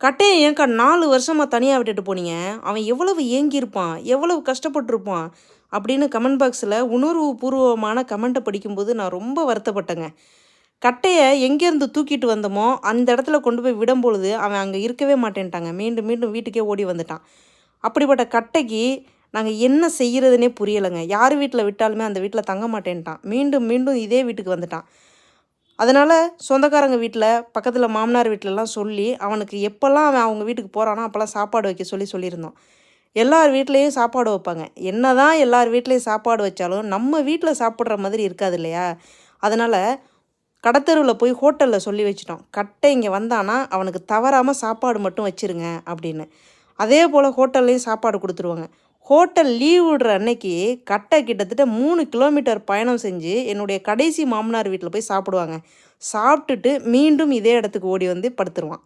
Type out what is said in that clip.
கட்டைய ஏன்க்கா 4 வருஷமா தனியா விட்டுட்டு போனீங்க? அவன் எவ்வளவு ஏங்கியிருப்பான்? எவ்வளவு கஷ்டப்பட்டுருப்பான்? அப்படின்னு கமெண்ட் பாக்ஸில உணர்வுபூர்வமான கமெண்ட்ட படிக்கும்போது நான் ரொம்ப வருத்தப்பட்டேங்க. கட்டைய எங்கேருந்து தூக்கிட்டு வந்தோமோ, அந்த இடத்துல கொண்டு போய் விடும்பொழுது, அவன் அங்க இருக்கவே மாட்டேன்ட்டாங்க. மீண்டும் மீண்டும் வீட்டுக்கே ஓடி வந்துட்டான். அப்படிப்பட்ட கட்டைக்கு நாங்க என்ன செய்றதுன்னே புரியலங்க. யார் வீட்ல விட்டாலுமே அந்த வீட்ல தங்க மாட்டேன்ட்டான். மீண்டும் மீண்டும் இதே வீட்டுக்கு வந்துட்டான். அதனால சொந்தக்காரங்க வீட்ல, பக்கத்தில மாமனார் வீட்லலாம் சொல்லி, அவனுக்கு எப்பலாம் அவன் அவங்க வீட்டுக்கு போறானோ, அப்பலாம் சாப்பாடு வைக்க சொல்லியிருந்தோம். எல்லார் வீட்லயும் சாப்பாடு வைப்பாங்க. என்னதான் எல்லார் வீட்லயும் சாப்பாடு வச்சாலும், நம்ம வீட்ல சாப்பிடுற மாதிரி இருக்காது இல்லையா? அதனால கடத்தெருவுல போய் ஹோட்டல்ல சொல்லி வச்சுட்டோம். கட்டை இங்க வந்தானா, அவனுக்கு தவறாம சாப்பாடு மட்டும் வச்சுருங்க அப்படின்னு. அதே போல ஹோட்டல்லயும் சாப்பாடு குடுத்துருவாங்க. ஹோட்டல் லீவ் விடுற அன்னைக்கு கட்டை கிட்டத்தட்ட 3 கிலோமீட்டர் பயணம் செஞ்சு, என்னுடைய கடைசி மாமனார் வீட்ல போய் சாப்பிடுவாங்க. சாப்பிட்டுட்டு மீண்டும் இதே இடத்துக்கு ஓடி வந்து படுத்துருவான்.